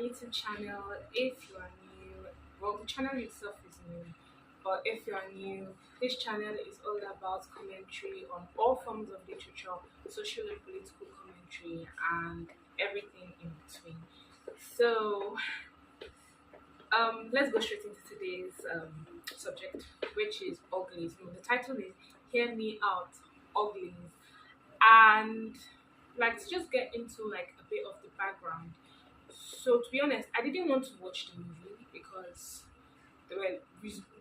YouTube channel. If you are new, well, the channel itself is new, but if you are new, this channel is all about commentary on all forms of literature, social and political commentary, and everything in between. So, let's go straight into today's subject, which is Uglies. The title is "Hear Me Out, Uglies," and like to just get into like a bit of the background. So to be honest, I didn't want to watch the movie because the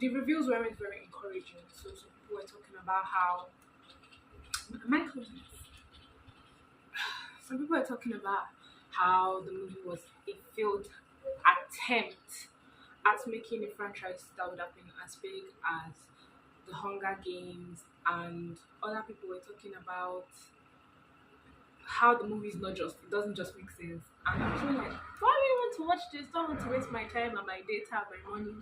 reviews weren't very encouraging. So some people were talking about how am I closing this? Some people were talking about how the movie was a failed attempt at making a franchise that would have been as big as the Hunger Games, and other people were talking about how the movie is not just it doesn't just make sense. And I'm so like, do I really want to watch this? Do I want to waste my time and my data, my money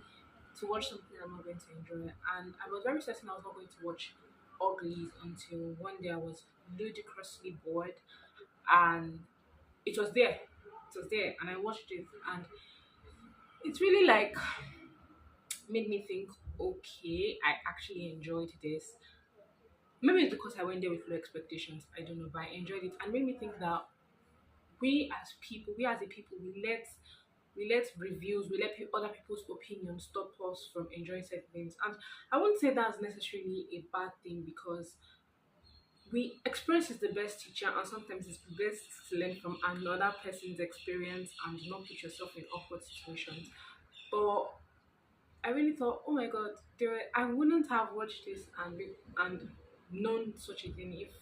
to watch something I'm not going to enjoy? And I was very certain I was not going to watch Uglies until one day I was ludicrously bored and it was there. It was there and I watched it and it's really like made me think, okay, I actually enjoyed this. Maybe it's because I went there with low expectations. I don't know, but I enjoyed it and made me think that we as a people, we let reviews, we let other people's opinions stop us from enjoying certain things. And I won't say that's necessarily a bad thing because we experience is the best teacher, and sometimes it's best to learn from another person's experience and not put yourself in awkward situations. But I really thought, oh my god, I wouldn't have watched this and known such a thing if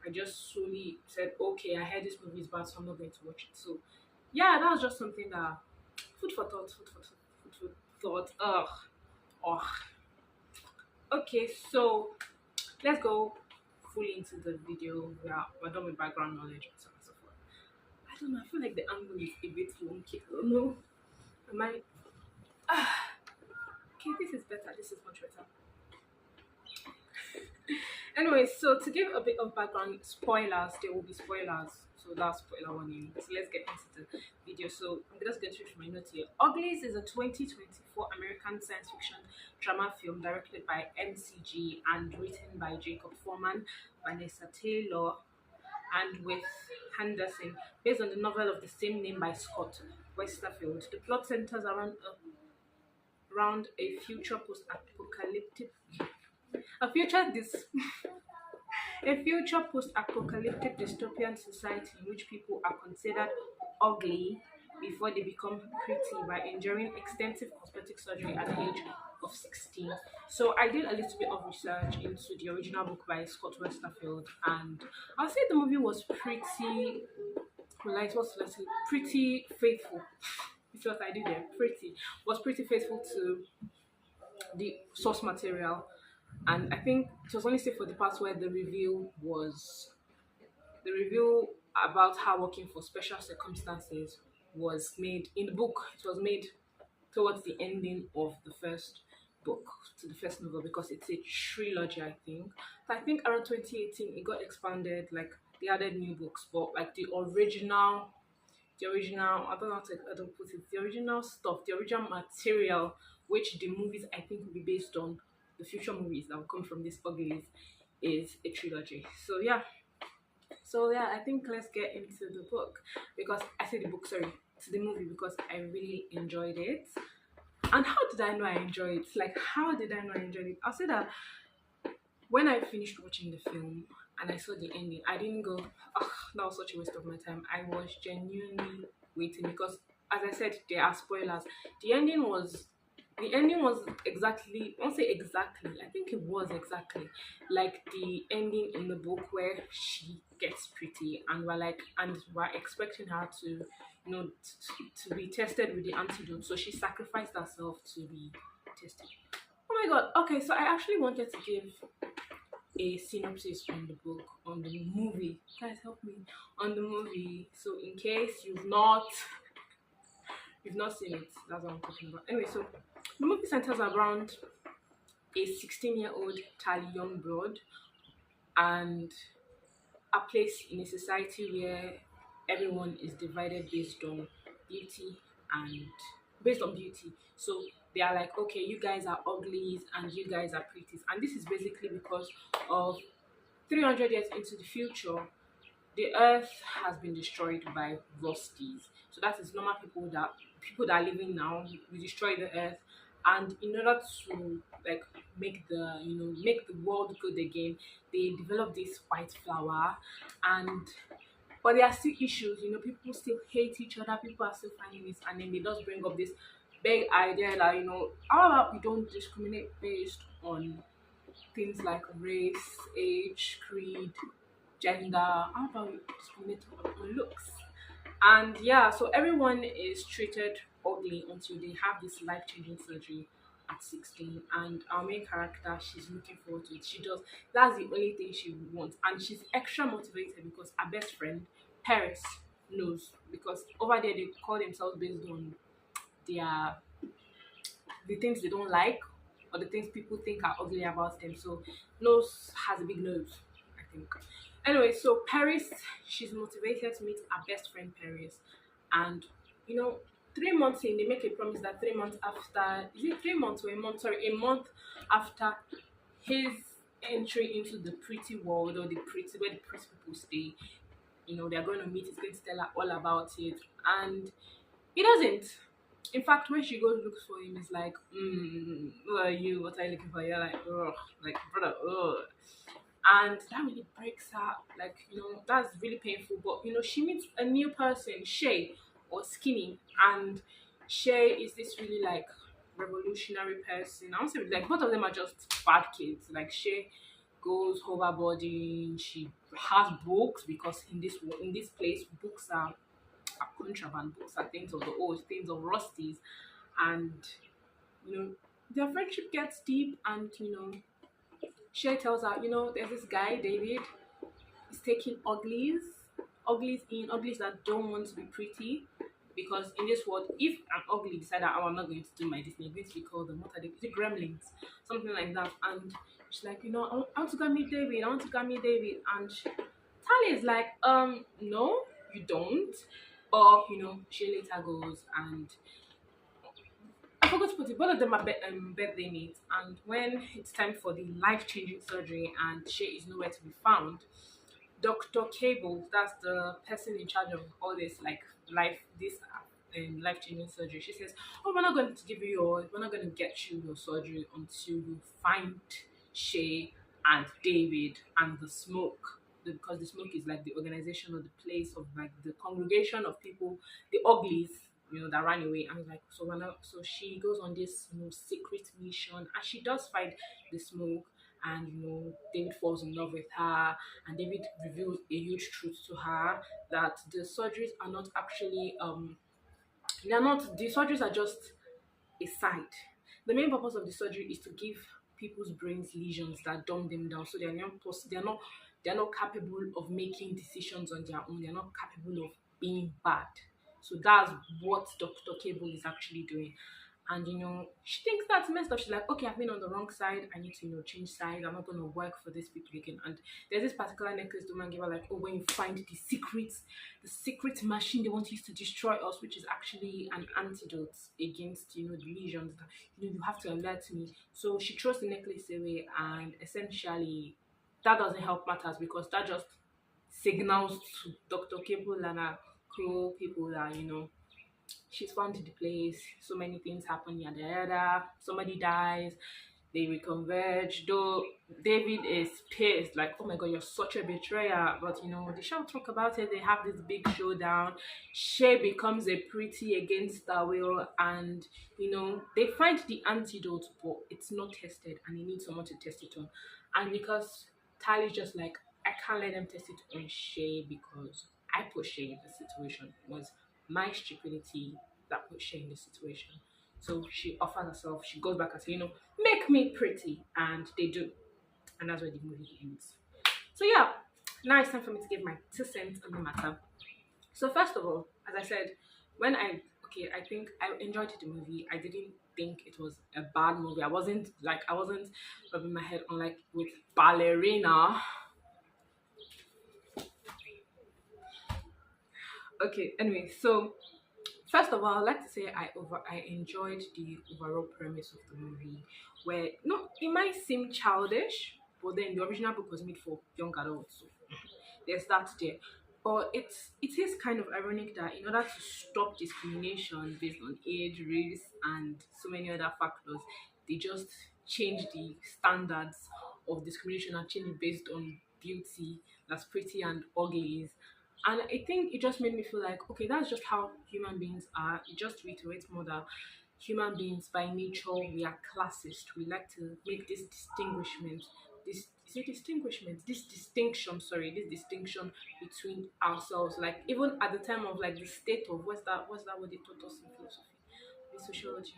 I just solely said, okay, I heard this movie is bad, so I'm not going to watch it. So, yeah, that was just something that food for thought, food for thought. Ugh, ugh. Okay, so let's go fully into the video. We're done with background knowledge and so on and so forth. I don't know. I feel like the angle is a bit wonky. I don't know. Am I? Okay, this is better. This is much better. Anyway, so to give a bit of background, spoilers, there will be spoilers. So that's spoiler warning. So let's get into the video. So I'm just going through my notes here. Uglies is a 2024 American science fiction drama film directed by MCG and written by Jacob Foreman, Vanessa Taylor, and with Henderson, based on the novel of the same name by Scott Westerfield. The plot centers around a future post-apocalyptic a future this a future post-apocalyptic dystopian society in which people are considered ugly before they become pretty by enduring extensive cosmetic surgery at the age of 16. So I did a little bit of research into the original book by Scott Westerfield, and I'll say the movie was pretty like pretty faithful. It's what I did there. Pretty was pretty faithful to the source material, and I think it was only safe for the part where the review about her working for special circumstances was made in the book. It was made towards the ending of the first book, to the first novel, because it's a trilogy, I think. So I think around 2018 it got expanded, like they added new books, but like the original, I don't know how to put it, the original stuff, the original material, which the movies I think will be based on, the future movies that will come from this Uglies, is a trilogy. So yeah, I think let's get into the book, because I said the book, sorry, to the movie, because I really enjoyed it. And how did I know I enjoyed it? Like, how did I know I enjoyed it? I'll say that when I finished watching the film and I saw the ending, I didn't go, oh, that was such a waste of my time. I was genuinely waiting because, as I said, there are spoilers. The ending was the ending was exactly, I won't say exactly, I think it was exactly like the ending in the book where she gets pretty and we're expecting her to, to be tested with the antidote. So she sacrificed herself to be tested. Oh my god. Okay, so I actually wanted to give a synopsis on the book, on the movie. Guys, help me on the movie. So in case you've not seen it, that's what I'm talking about. Anyway, so the movie centers around a 16-year-old Tally Youngblood and a place in a society where everyone is divided based on beauty and based on beauty. So they are like, okay, you guys are uglies and you guys are pretties. And this is basically because of 300 years into the future, the earth has been destroyed by rusties. So that is normal people that are living now. We destroy the earth, and in order to like make the world good again, they develop this white flower, and but there are still issues. People still hate each other. People are still finding this, and then they just bring up this big idea that how about we don't discriminate based on things like race, age, creed, gender. How about we discriminate on looks? And yeah, so everyone is treated ugly until they have this life changing surgery at 16. And our main character, she's looking forward to it. She does, that's the only thing she wants. And she's extra motivated because her best friend, Paris, knows. Because over there, they call themselves based on their the things they don't like or the things people think are ugly about them. So nose has a big nose, I think. Anyway, so Paris, she's motivated to meet her best friend Paris, and you know, 3 months in, they make a promise that 3 months after, is it 3 months or a month? Sorry, a month after his entry into the pretty world or the pretty where the pretty people stay, they're going to meet. He's going to tell her all about it, and he doesn't. In fact, when she goes looks for him, it's like, who are you? What are you looking for? You're like, ugh, like brother, ugh. And that really breaks her. Like, that's really painful. But she meets a new person, Shay or Skinny, and Shay is this really like revolutionary person. I don't say like both of them are just bad kids. Like Shay goes hoverboarding. She has books because in this place books are contraband. Books are things of the old, things of rusties, and you know their friendship gets deep. And Shay tells her, there's this guy David. He's taking uglies that don't want to be pretty. Because in this world, if an ugly decide that, oh, I'm not going to do my Disney, I'm going to be called what are they? Is it gremlins? Something like that. And she's like, I want to go meet David. I want to go meet David. And Tally is like, no, you don't. But she later goes, and I forgot to put it. Both of them are birthday mates, and when it's time for the life-changing surgery, and Shay is nowhere to be found, Dr. Cable, that's the person in charge of all this, like life-changing surgery. She says, "Oh, we're not going to get you your surgery until you find Shay and David and the smoke." Because the smoke is like the organization or the place of like the congregation of people, the uglies, that ran away. And like, so so she goes on this secret mission, and she does find the smoke. And David falls in love with her, and David reveals a huge truth to her, that the surgeries are not actually they're not the surgeries are just a side. The main purpose of the surgery is to give people's brains lesions that dumb them down, so they're not capable of making decisions on their own. They're not capable of being bad. So that's what Dr. Cable is actually doing. And she thinks that's messed up. She's like, okay, I've been on the wrong side. I need to change sides. I'm not gonna work for these people again. And there's this particular necklace the man gave her, like, oh, when you find the secret machine they want to use to destroy us, which is actually an antidote against the lesions that you have to alert me. So she throws the necklace away, and essentially that doesn't help matters, because that just signals to Dr. Cable and her crew people that she's found the place. So many things happen, yada yada. Somebody dies, they reconverge. Though David is pissed, like, oh my god, you're such a betrayer. But they shall talk about it. They have this big showdown. Shay becomes a pretty against her will, and they find the antidote, but it's not tested, and they need someone to test it on. And because Tali's just like, I can't let them test it on Shay because I put Shay in the situation. It was my stupidity that put Shay in the situation. So she offers herself, she goes back and says, make me pretty. And they do. And that's where the movie ends. So yeah, now it's time for me to give my 2 cents on the matter. So first of all, as I said, I think I enjoyed the movie. I didn't think it was a bad movie. I wasn't rubbing my head on like with Ballerina. Okay, anyway, so First of all, I'd like to say I enjoyed the overall premise of the movie, where no, it might seem childish, but then the original book was made for young adults, so there's that there. But it is kind of ironic that in order to stop discrimination based on age, race, and so many other factors, they just change the standards of discrimination and change it based on beauty, that's pretty and uglies. And I think it just made me feel like, okay, that's just how human beings are. It just reiterates more that human beings by nature we are classist. We like to make this distinguishment, this is it distinguishment, this distinction, sorry, this distinction between ourselves. Like even at the time of like the state of what's that what they taught us in philosophy, in sociology,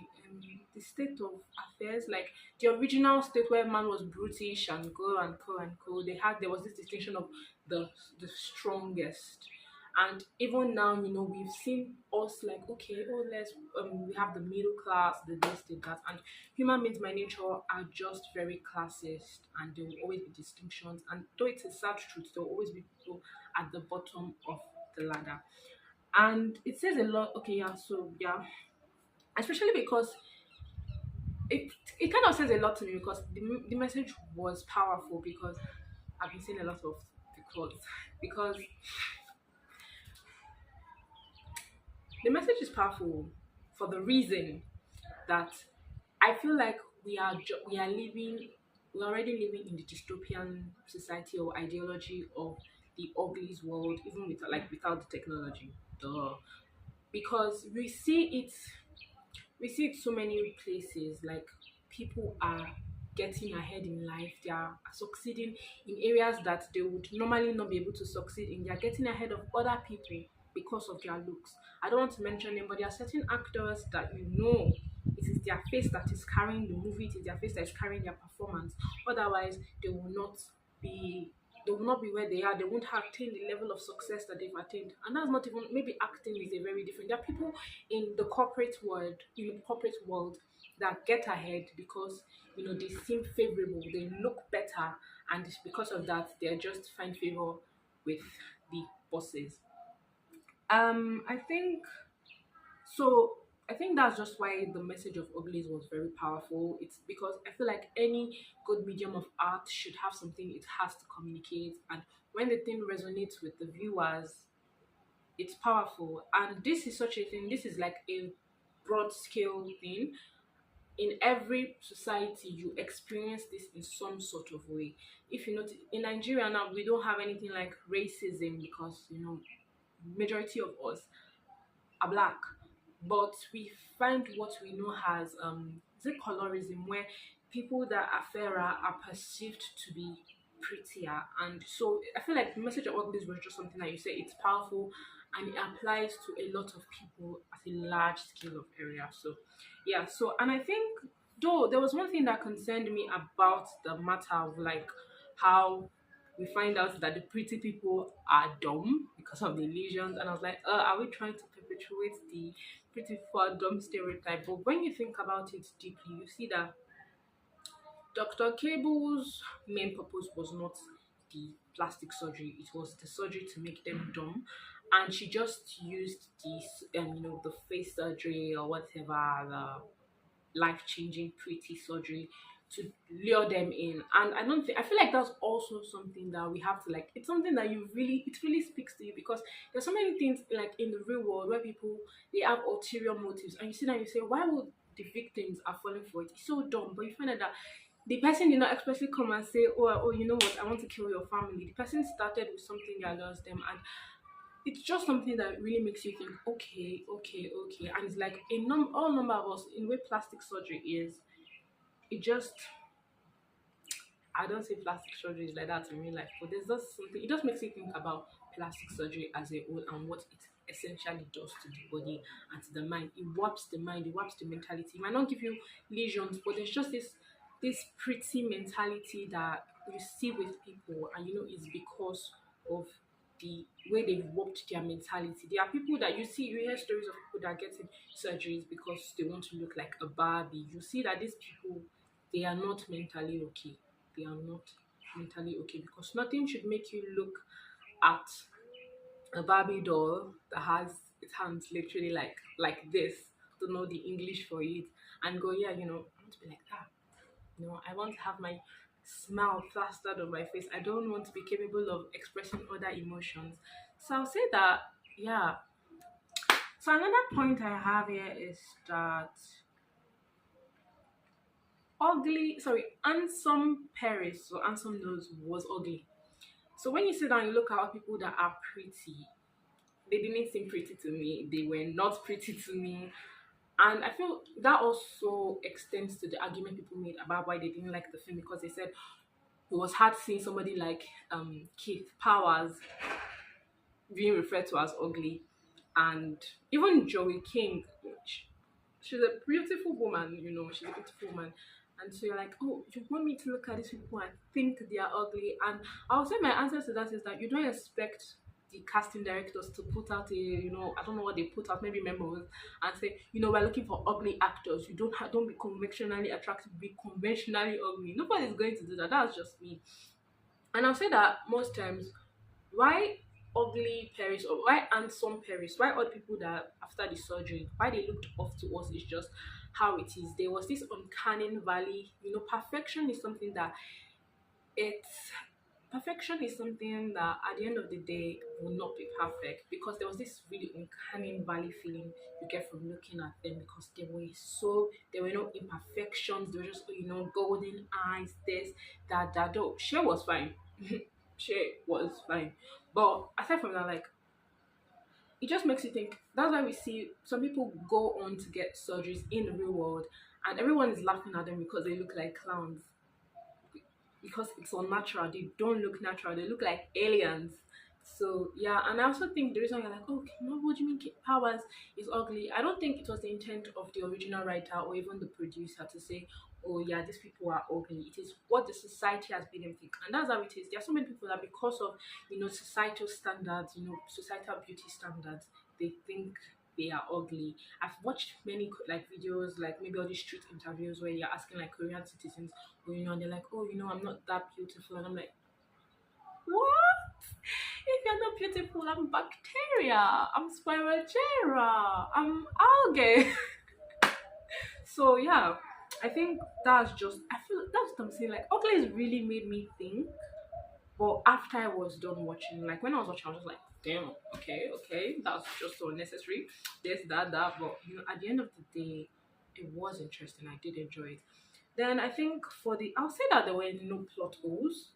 the state of affairs, like the original state where man was brutish and go and co and co. There was this distinction of the the strongest. And even now, we've seen us like, okay, oh, let's we have the middle class, the this, the that, and human beings by nature are just very classist, and there will always be distinctions. And though it's a sad truth, there will always be people at the bottom of the ladder. And it says a lot. Okay, yeah, so yeah, especially because it kind of says a lot to me because the message was powerful because I've been seeing a lot of the quotes because the message is powerful for the reason that I feel like we're already living in the dystopian society or ideology of the uglies world, even without the technology. Duh. Because we see it so many places, like people are getting ahead in life, they are succeeding in areas that they would normally not be able to succeed in. They are getting ahead of other people because of their looks. I don't want to mention them, but there are certain actors that it is their face that is carrying the movie, it is their face that is carrying their performance. Otherwise they will not be where they are. They won't have attained the level of success that they've attained. And that's not even, maybe acting is a very different. There are people in the corporate world that get ahead because they seem favorable, they look better, and it's because of that they just find favor with the bosses. I think so. I think that's just why the message of Uglies was very powerful. It's because I feel like any good medium of art should have something it has to communicate, and when the thing resonates with the viewers, it's powerful. And this is such a thing. This is like a broad scale thing. In every society, you experience this in some sort of way. If you notice, in Nigeria now, we don't have anything like racism because majority of us are black, but we find what we know as is it colorism, where people that are fairer are perceived to be prettier. And so I feel like the message of all this was just something that you say it's powerful and it applies to a lot of people at a large scale of area. So yeah, so and I think though there was one thing that concerned me about the matter of like how we find out that the pretty people are dumb because of the illusions, and I was like, are we trying to perpetuate the pretty people are dumb stereotype? But when you think about it deeply, you see that Dr. Cable's main purpose was not the plastic surgery; it was the surgery to make them dumb, and she just used the face surgery or whatever, life changing pretty surgery to lure them in. And I feel like that's also something that we have to like, it's something that it really speaks to you because there's so many things like in the real world where people they have ulterior motives, and you see that and you say, why would the victims are falling for it? It's so dumb. But you find out that the person did not expressly come and say, oh, you know what, I want to kill your family. The person started with something that lost them, and it's just something that really makes you think, okay, okay, okay. And it's like all number of us, in way plastic surgery is, it just, I don't say plastic surgery is like that in real life, but there's just something, it just makes you think about plastic surgery as a whole and what it essentially does to the body and to the mind. It warps the mind, it warps the mentality. It might not give you lesions, but there's just this pretty mentality that you see with people, and it's because of the way they've warped their mentality. There are people that you hear stories of people that are getting surgeries because they want to look like a Barbie. You see that these people, they are not mentally okay. They are not mentally okay because nothing should make you look at a Barbie doll that has a its hands literally like this to know the English for it and go, yeah, I want to be like that. I want to have my smile plastered on my face. I don't want to be capable of expressing other emotions. So I'll say that, yeah. So another point I have here is that handsome Paris or handsome nose was ugly. So when you sit down, you look at people that are pretty. They didn't seem pretty to me. They were not pretty to me. And I feel that also extends to the argument people made about why they didn't like the film because they said it was hard seeing somebody like Keith Powers being referred to as ugly, and even Joey King. She's a beautiful woman, she's a beautiful woman. And so you're like, oh, you want me to look at these people and think they are ugly? And I'll say my answer to that is that you don't expect the casting directors to put out I don't know what they put out, maybe memos, and say, we're looking for ugly actors. You don't be conventionally attractive, be conventionally ugly. Nobody's going to do that. That's just me. And I'll say that most times, why ugly Paris or why handsome Paris, why odd people that after the surgery, why they looked off to us is just how it is. There was this uncanny valley. Perfection is something that it's perfection is something that at the end of the day will not be perfect because there was this really uncanny valley feeling you get from looking at them because there were no imperfections, they were just golden eyes, this, that though she was fine. She was fine. But aside from that, like, it just makes you think. That's why we see some people go on to get surgeries in the real world and everyone is laughing at them because they look like clowns, because it's unnatural. They don't look natural. They look like aliens. So yeah, and I also think the reason you're like, oh, what do you mean Kate Powers is ugly? I don't think it was the intent of the original writer or even the producer to say, oh yeah, these people are ugly. It is what the society has made them think, and that's how it is. There are so many people that because of societal standards, societal beauty standards, they think they are ugly. I've watched many like videos, like maybe all these street interviews where you're asking like Korean citizens, or and they're like, oh, I'm not that beautiful, and I'm like, what? If you're not beautiful, I'm bacteria, I'm Spirogera, I'm algae. So yeah, I think I feel that's what I'm saying. Like, Oakley's really made me think. But after I was done watching, like when I was watching, I was just like, damn, okay, that's just so unnecessary. This, that. But at the end of the day, it was interesting. I did enjoy it. Then I think I'll say that there were no plot holes.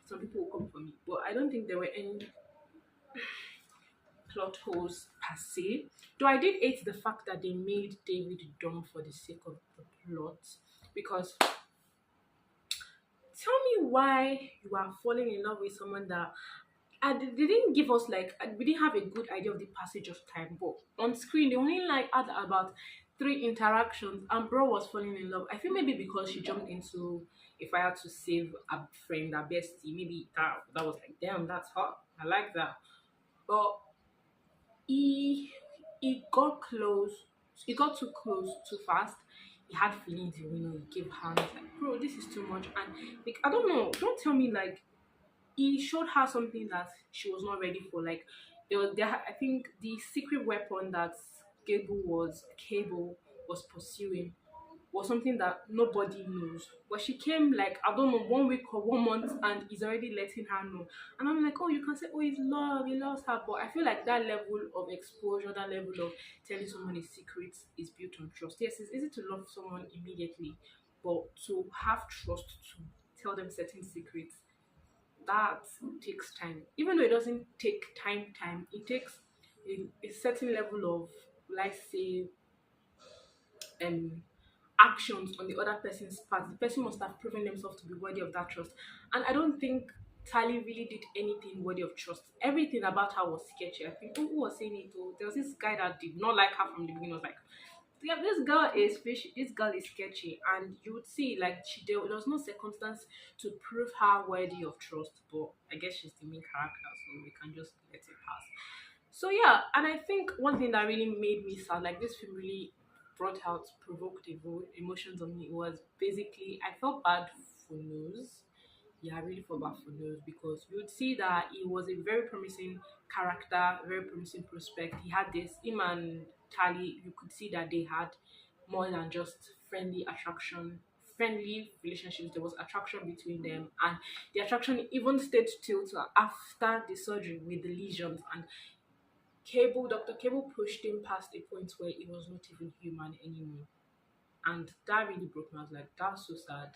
Some people will come for me, but I don't think there were any plot holes per se. Though I did hate the fact that they made David dumb for the sake of the plot, because tell me why you are falling in love with someone that they didn't give us like we didn't have a good idea of the passage of time, but on screen they only like had about 3 interactions and bro was falling in love. I feel maybe because she jumped into a fire to save a friend, a bestie, maybe that was like, damn, that's hot, I like that. But he got close, he got too close too fast. He had feelings, he gave hands, like, bro, this is too much. And like, I don't know, don't tell me like he showed her something that she was not ready for. Like I think the secret weapon that Cable was pursuing was something that nobody knows. But she came like, I don't know, 1 week or 1 month and he's already letting her know. And I'm like, oh, you can say, oh, he's love, he loves her. But I feel like that level of exposure, that level of telling someone a secret is built on trust. Yes, it's easy to love someone immediately, but to have trust to tell them certain secrets, that takes time. Even though it doesn't take time, it takes a certain level of, let's say, um actions on the other person's part. The person must have proven themselves to be worthy of that trust. And I don't think Tali really did anything worthy of trust. Everything about her was sketchy. I think who was saying it? Oh, there was this guy that did not like her from the beginning. Was like, yeah, this girl is fishy, this girl is sketchy, and you would see like there was no circumstance to prove her worthy of trust. But I guess she's the main character, so we can just let it pass. So yeah, and I think one thing that really made me sad, like this film really provoked emotions on me, was basically I felt bad for Nose yeah, really for bad for news, because you would see that he was a very promising character, very promising prospect. He had this, him and Charlie, you could see that they had more than just friendly relationships. There was attraction between them, and the attraction even stayed till to after the surgery with the lesions. And Dr. Cable pushed him past a point where he was not even human anymore. And that really broke me. I was like, that's so sad.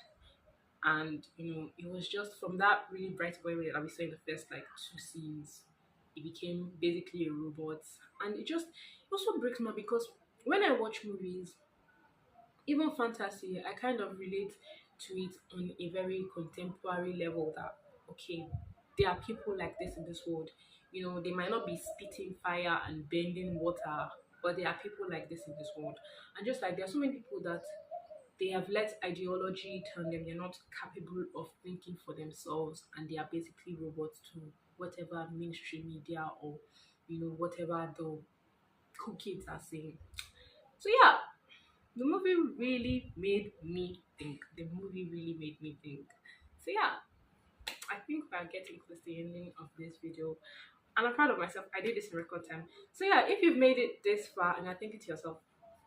And it was just from that really bright boy that we saw in the first like two scenes, he became basically a robot. And it also breaks my, because when I watch movies, even fantasy, I kind of relate to it on a very contemporary level, that okay, there are people like this in this world. They might not be spitting fire and bending water, but there are people like this in this world. And just like there are so many people that they have let ideology turn them. They're not capable of thinking for themselves, and they are basically robots to whatever mainstream media or whatever the cool kids are saying. So yeah, the movie really made me think. The movie really made me think. So yeah, I think we are getting close to the ending of this video. And I'm proud of myself. I did this in record time. So yeah, if you've made it this far and you're thinking to yourself,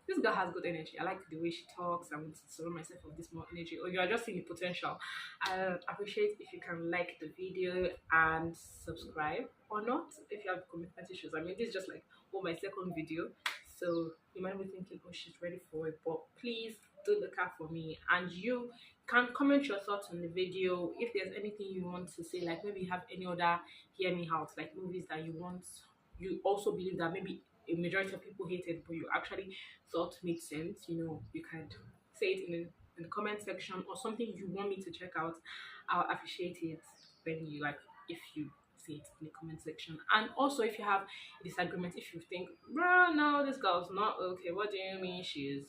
this girl has good energy. I like the way she talks. I want to surround myself with this more energy. Or you are just seeing the potential. I appreciate if you can like the video and subscribe, or not if you have commitment issues. I mean, this is just like my second video. So you might be thinking, oh, she's ready for it. But please do look out for me. And you can comment your thoughts on the video. If there's anything you want to say, like maybe you have any other hear me out, like movies that you also believe that maybe a majority of people hated, but you actually thought made sense, you can say it in the comment section, or something you want me to check out. I'll appreciate it when you like, if you say it in the comment section. And also, if you have a disagreement, if you think, bro, no, this girl's not okay, what do you mean she's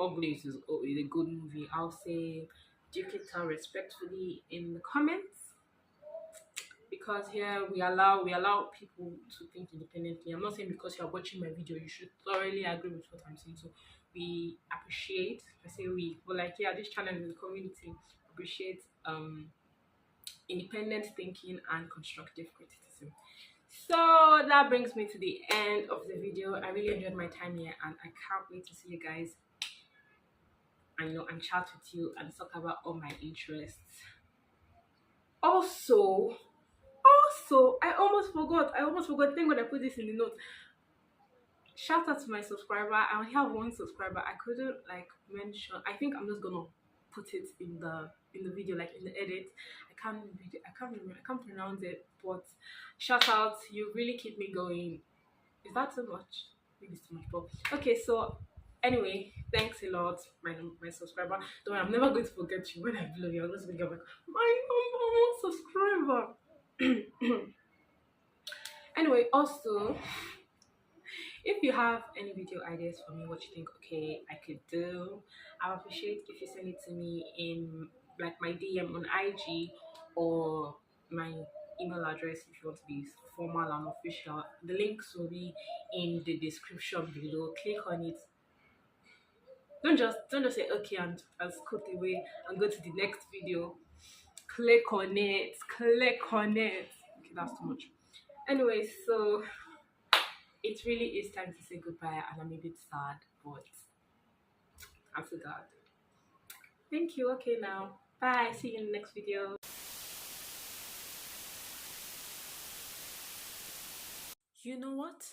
Uglies is a good movie, I'll say duke it out respectfully in the comments, because here we allow people to think independently. I'm not saying because you're watching my video you should thoroughly agree with what I'm saying. So we appreciate, I say we, but like, yeah, this channel is a community, appreciate independent thinking and constructive criticism. So that brings me to the end of the video. I really enjoyed my time here, and I can't wait to see you guys and chat with you and talk about all my interests. Also, I almost forgot. Thank God I put this in the notes. Shout out to my subscriber. I only have one subscriber. I couldn't like mention. I think I'm just gonna put it in the video, like in the edit. I can't remember. I can't pronounce it. But shout out. You really keep me going. Is that too much? Maybe it's too much. But okay. So anyway, thanks a lot, my subscriber. Don't worry, I'm never going to forget you when I blow you. I'm just gonna get back. My number one subscriber. Anyway, also, if you have any video ideas for me, what you think, okay, I could do, I would appreciate if you send it to me in like my DM on IG, or my email address if you want to be formal and official. The links will be in the description below. Click on it. Don't just say okay and scoot away and go to the next video. Click on it. Click on it. Okay, that's too much. Anyway, so it really is time to say goodbye, and I'm a bit sad, but I'm so glad. Thank you. Okay, now. Bye. See you in the next video. You know what?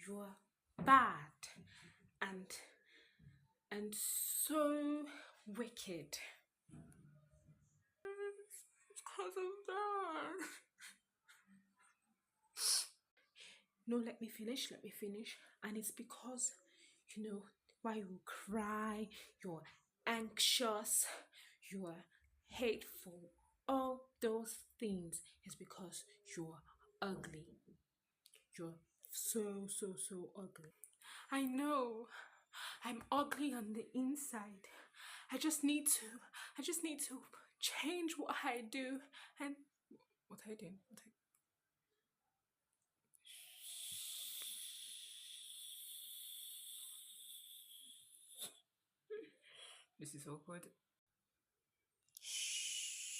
You're bad and so wicked. It's because of that. No, let me finish. Let me finish. And it's because, why you cry, you're anxious, you're hateful. All those things is because you're ugly. You're so ugly. I know. I'm ugly on the inside. I just need to change what I do, and what I do. This is awkward. Shh.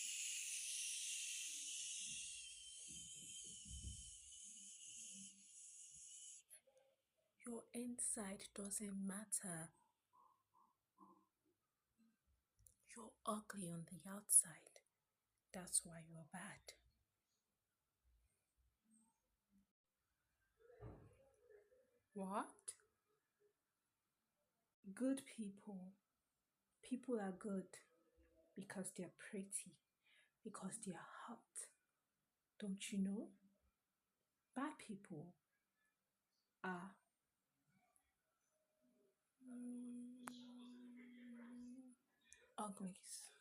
Your inside doesn't matter. You're ugly on the outside. That's why you're bad. What? Good people. People are good because they're pretty, because they're hot. Don't you know? Bad people are uglies.